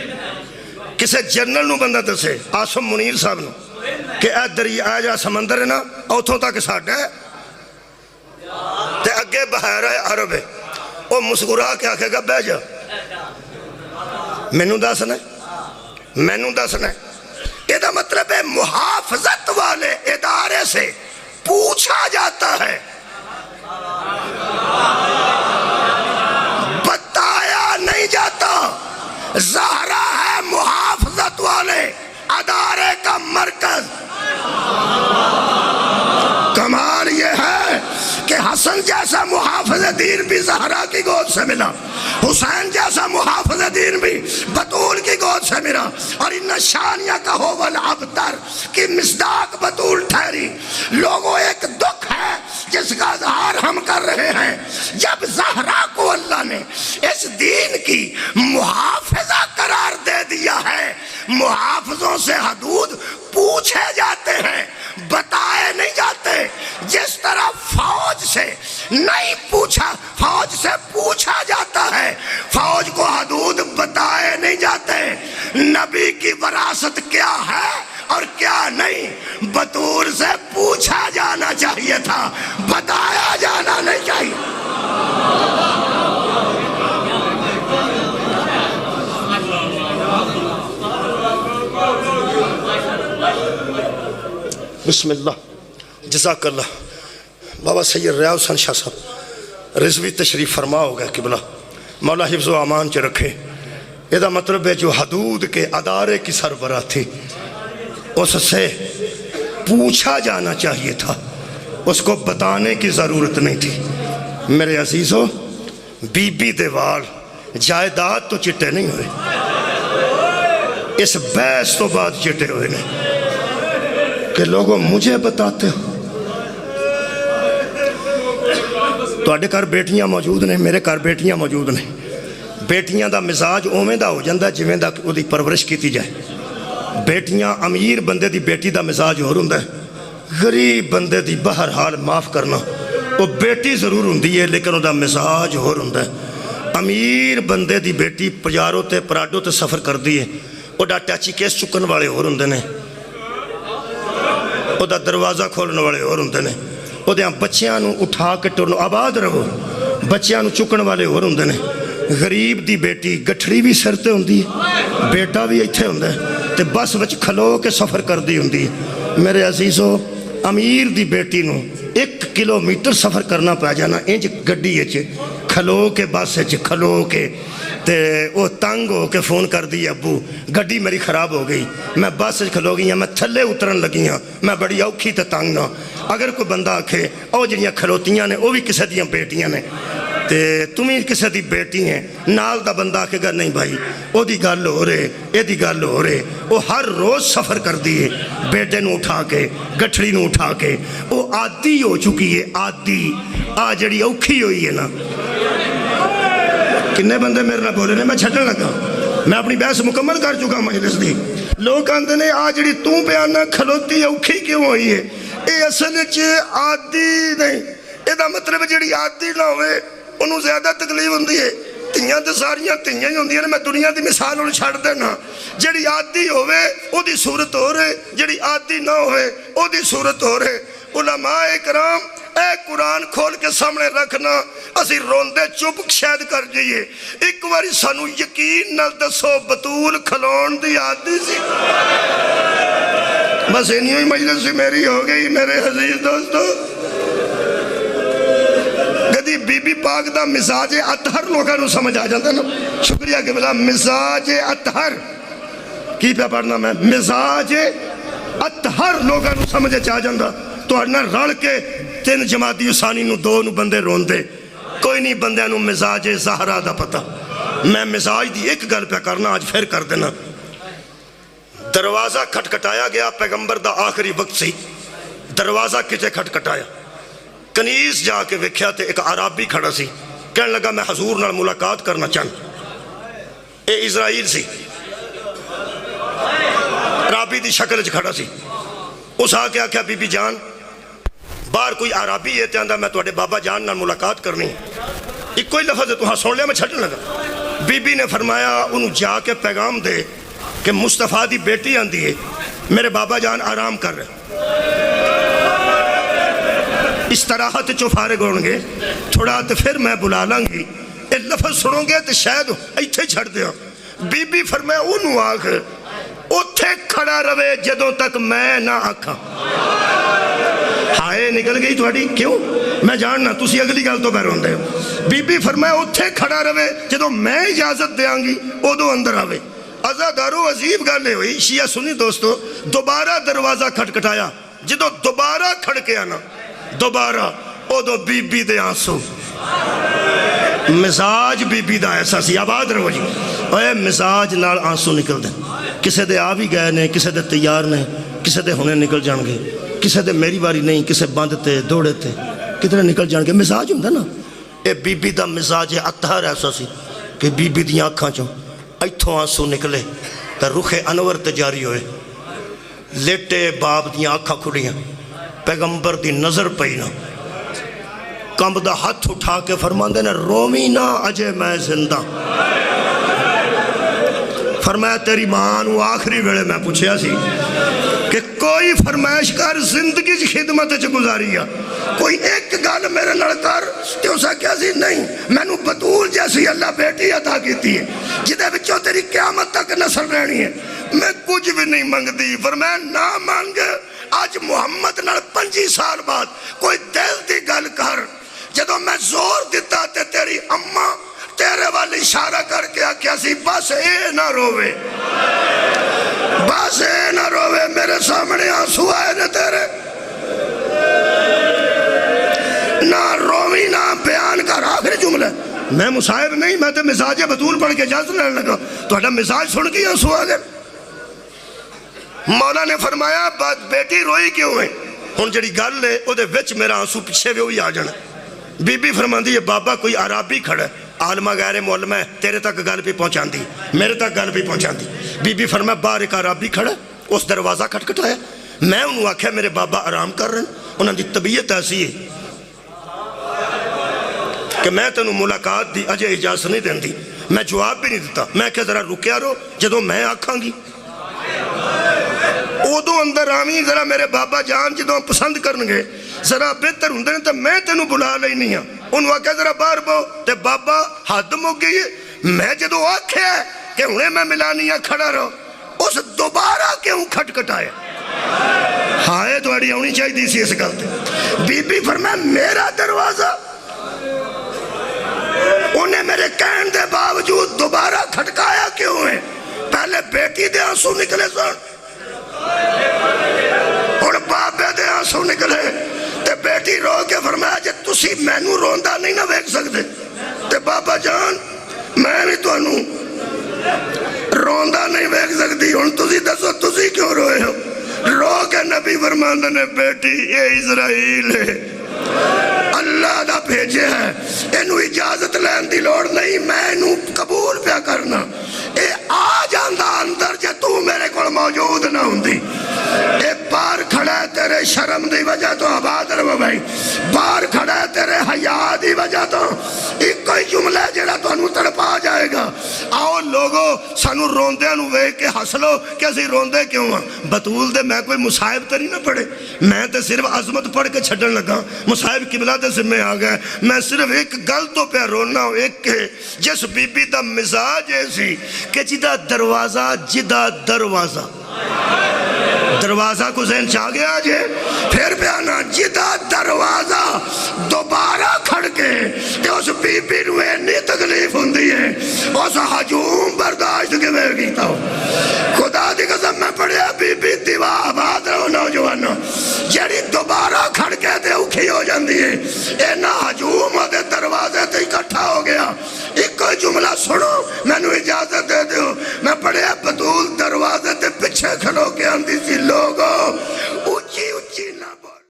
S1: کسے جنرل نو بندہ دسے آسم منیر صاحب نو کہ اے دریا جا سمندر ہے نا اوتھوں تک ساڑھا ہے تے اگے بحیرہ عرب ہے او مسکرا کے آکھے گا بہ جا مینوں دسنا ہے یہ دا مطلب ہے محافظت والے ادارے سے پوچھا جاتا ہے بتایا نہیں جاتا زہرا ہے محافظت والے ادارے کا مرکز کمال یہ ہے کہ محافظ دین بھی زہرا کی گود سے ملا، حسین جیسا محافظ دین بھی بطول کی گود سے ملا، اور ان شانیہ کا ہو والابتر کی مصداق بطول ٹھہری۔ لوگوں ایک دکھ ہے جس کا اظہار ہم کر رہے ہیں، جب زہرا کو اللہ نے اس دین کی محافظہ قرار دے دیا ہے، محافظوں سے حدود پوچھے جاتے ہیں، بتائے نہیں جاتے۔ جس طرح فوج سے نہیں پوچھا، فوج سے پوچھا جاتا ہے، فوج کو حدود بتائے نہیں جاتے۔ نبی کی وراثت کیا ہے اور کیا نہیں، بطور سے پوچھا جانا چاہیے تھا، بتایا جانا نہیں چاہیے۔ بسم اللہ، جزاک اللہ۔ بابا سید ریاض حسن شاہ صاحب رضوی تشریف فرما ہوگا قبلہ، مولا حفظ و امان چ رکھے۔ یہ مطلب ہے جو حدود کے ادارے کی سربراہ تھی، اس سے پوچھا جانا چاہیے تھا، اس کو بتانے کی ضرورت نہیں تھی۔ میرے عزیزو، بی بی دیوال جائیداد تو چٹے نہیں ہوئے، اس بحث تو بعد چٹے ہوئے نہیں کہ لوگوں مجھے بتاتے ہو۔ تو اڈے کار بیٹیاں موجود نے، میرے کار بیٹیاں موجود نے۔ بیٹیاں دا مزاج اوویں دا ہو جاندہ جویں دا وہ دی پرورش کیتی جائے۔ بیٹیاں امیر بندے دی بیٹی دا مزاج ہو رہا ہے، غریب بندے دی بہرحال معاف کرنا، وہ بیٹی ضرور ہوندی ہے لیکن وہ دا مزاج ہو رہا ہے۔ امیر بندے دی بیٹی پجاروں تے پراڈوں تے سفر کر دی ہے، وہ دا ٹیچی کیس چکن والے ہو رہے ہیں، وہ دا دروازہ کھولنے والے ہو رہے ہیں، وہ دے بچیاں نو اٹھا کے ٹرنو آباد رہو، بچیاں نو چکن والے ہو رہے ہیں۔ غریب دی بیٹی گٹھڑی بھی سرتے ہوندی ہے، بیٹا بھی ایتھے ہوندہ ہے، تے بس وچ کھلو کے سفر کر دی ہوندی ہے۔ میرے عزیزو، امیر دی بیٹی نو 1 کلومیٹر سفر کرنا پہ جانا، انج گڈی اچ کھلو کے بس اچ کھلو کے، تے وہ تنگ ہو کے فون کر دی، ابو گڈی میری خراب ہو گئی، میں بس کھلو گئی ہیں، میں تھلے اترن لگی ہاں، میں بڑی اوکھی تے تنگ نہ۔ اگر کوئی بندہ آکھے او جڑیاں کھلوتیاں نے وہ بھی کسے دیاں بیٹیاں نے تے تمہیں کسے دی بیٹی ہیں، نال دا بندہ آکھے گا نہیں بھائی او دی گل ہو رہے، اے دی گل ہو رہے، وہ ہر روز سفر کر دیئے، بیٹے نو اٹھا کے، گٹھڑی نو اٹھا کے، وہ عادی ہو چکی ہے، عادی آ جڑی اوکھی ہوئی ہے نا۔ کنے بندے میرے نہ بولے نے، میں چھٹنے لگا، میں اپنی بحث مکمل کر چکا مجلس دی۔ لوگ کہتے ہیں آ جڑی توں بیانہ کھلوتی اوکھی کیوں ہوئی ہے، اے اصل وچ عادی نہیں، اے دا مطلب جڑی عادی نہ ہوئے انہوں زیادہ تکلیف ہوندی ہے۔ تیاں تے ساریاں تیاں ہی ہوندی ہیں، میں دنیا دی مثال انہوں چھڑ دینا۔ جڑی عادی ہوئے او دی صورت ہو رہے، جڑی عادی نہ ہوئے او دی صورت ہو رہے۔ علماء اکرام اے قرآن کھول کے سامنے رکھنا، اسی روندے چپ شاید کر جائیے، ایک واری سانو یقین نہ دسو بطول کھلون دی عادی سی۔ بس انہی مجلس سے میری ہو گئی میرے عزیز دوستو۔ کدی بی بی پاک دا مزاج اطہر لوگاں نو سمجھ آ جاتا نا، شکریہ کہ بلا مزاج اطہر کی پہ پڑھنا میں، مزاج اطہر لوگاں نو سمجھ آ جاتا تو اڑنا رڑ کے 3 جماعتی ثانی نو 2 نو بندے رون دے، کوئی نہیں بندے نو مزاج زہرا دا پتا۔ میں مزاج دی ایک گل پہ کرنا آج پھر کر دینا۔ دروازہ کھٹکھٹایا گیا، پیغمبر دا آخری وقت سی، دروازہ کچے کھٹکھٹایا، کنیز جا کے ویکھیا تے ایک عرابی کھڑا سی، کہنے لگا میں حضور نال ملاقات کرنا چاہتا۔ اے اسرائیل سی، عرابی دی شکل وچ کھڑا سی۔ اس آ کے آکھیا بی بی جان باہر کوئی عرابی ہے تے آندا میں تواڈے بابا جان نال ملاقات کرنی، ایک کوئی لفظ ہے تو ہاں سن لیا، میں چھٹن لگا۔ بی بی نے فرمایا انہوں جا کے پیغام دے کہ مصطفیٰ دی بیٹی آندی ہے، میرے بابا جان آرام کر رہے، استراحت چو فارغ ہونگے، تھوڑا تو پھر میں بلا لانگی، ایک لفظ سنو گے تو شاید ایتھے چھڑ دیا۔ بی بی فرمایا انہوں آکھ اتھے کھڑا روے جدوں تک میں نہ آکھا۔ ہائے نکل گئی تھوڑی، کیوں؟ میں جاننا تسی اگلی گل تو بیرون دے ہو۔ بی بی فرمایا اتھے کھڑا روے جدوں میں اجازت دے آنگی ادو اندر آوے۔ عزادارو عجیب گالے ہوئی، شیعہ سنی دوستو، دوبارہ دروازہ کھٹکھٹایا، جدوں دوبارہ کھڑکے آنا دوبارہ ادو بی بی دے آنسو مزاج بی بی دا ایسا سی. آباد رہو جی. اے مزاج نال آنسو نکل دے. کسے دے آ بھی گئے نے, کسے دے تیار نے, کسے دے ہونے نکل جان گے, کسے دے میری باری نہیں, کسے بند تے دوڑے تے کتنے نکل جان گے. مزاج ہوں نا. اے بی بی دا مزاج اطہر ایسا سی کہ بی بی دیاں اکھاں چوں ایتھوں آنسو نکلے تے رخ انور تے جاری ہوئے. لیٹے باپ دیاں اکھاں کھڑیاں, پیغمبر دی نظر پئی نا, کمب دا ہاتھ اٹھا کے فرماندے نے رومی نہ اجے میں زندہ. فرمایا تیری ماں نو آخری ویلے میں پوچھیا سی کہ کوئی فرمائش کر زندگی کی خدمت چ گزاری, کوئی ایک گل میرے نال کر. تے اسا کیا سی نہیں, مینوں بطول جیسی اللہ بیٹی عطا کیتی ہے جدے وچوں تیری قیامت تک نسل رہنی ہے, میں کچھ بھی نہیں منگدی. فرمایا نہ مانگ, آج محمد نال 25 سال بعد کوئی دل دی گل کر. جدوں میں زور دیتا تے تیری اماں تیرے والی اشارہ کر کے آکھیا سی بس اے نہ روے, بس اے نہ روے, میرے سامنے آنسو آئے نے تیرے, نہ روی نہ بیان کر. آخری جملہ میں مصاحب نہیں, میں تے مزاج بطول پڑھ کے اجازت لینے لگا, تو مزاج سن کے آنسو آ گئے. مولا نے فرمایا بیٹی روئی کیوں ہے؟ ہن جڑی گل ہے او دے وچ میرا آنسو پیچھے بھی ہوئی آ جانا. بی بی فرماندی ہے بابا کوئی عربی کھڑا ہے, عالمہ غیر معلمہ ہے, تیرے تک گل بھی پہنچاندی, میرے تک گل بھی پہنچاندی. بی بی فرمایا باہر ایک عربی کھڑا ہے, اس دروازہ کھٹکھٹایا, میں انہوں آکھیا میرے بابا آرام کر رہے ہیں, انہوں دی طبیعت ایسی ہے کہ میں تینوں ملاقات دی اجے اجازت نہیں دیندی. میں جواب بھی نہیں دیتا, میں کہ ذرا رکیا رو, جدوں میں آکھاں گی ادو اندر آویں, ذرا میرے بابا جان جدوں پسند کرنگے ذرا بہتر ہوں نے تو میں تینوں بلا لئی نہیں ہاں. انہوں آکھیا ذرا باہر بو, تے بابا حد مک گئی ہے. میں جدوں آکھیا کہ انہیں میں ملانی ہاں کھڑا رہو, اس دوبارہ کیوں کھٹکھٹایا. ہائے تھوڑی ہونی چاہیے دی سی اس گل تے. بی بی فرمایا میرا دروازہ انہیں میرے کہن دے باوجود دوبارہ کھٹکایا کیوں ہے؟ پہلے بیٹی دے آنسو نکلے سن, اور بابے دے آنسو نکلے, تے بیٹی رو کے فرمایا جے تسی مینوں روندا نہیں نہ ویکھ سکتے تے بابا جان میں بھی تانوں روندا نہیں ویکھ سکتی. ہن تسی دسو تسی کیوں روئے ہو؟ رو کے نبی فرماندے نے بیٹی یہ اسرائیل ہے, اللہ دا بھیجے ہے, اینو اجازت لین دی لوڑ نہیں, میں اینو قبول پیا کرنا. اے آ جاندا اندر جے تو میرے کول موجود نہ ہوندی. اے باہر کھڑا ہے تیرے شرم دی وجہ تو, آباد رہو بھائی, باہر کھڑا ہے تیرے حیا دی وجہ تو. ایک کوئی جملہ جڑا تانوں تڑپا جائے گا. آؤ لوگو سانو روندے نو ویکھ کے ہس لو کہ اسی روندے کیوں ہاں. بطول دے میں کوئی مصاحب تے نہیں نہ پڑھے, میں تے صرف عظمت پڑھ کے چھڈن لگا. مصاحب قبلہ دے ذمہ آ گئے. میں صرف ایک گل تو پہ رونا ہوں, ایک کہ جس بی بی دا مزاج ایسی کہ جدا دروازہ دروازہ کو ذہن چاہ گیا آجے, پھر پہ آنا جدا دروازہ دوبارہ کھڑ کے کہ اس بی بی نو اینی تکلیف ہوندی ہے, اس ہجوم برداشت کے میں کیتا ہوں. خدا دی قسم میں پڑھیا بی بی دیوا. آباد رہو نوجوانوں, جڑی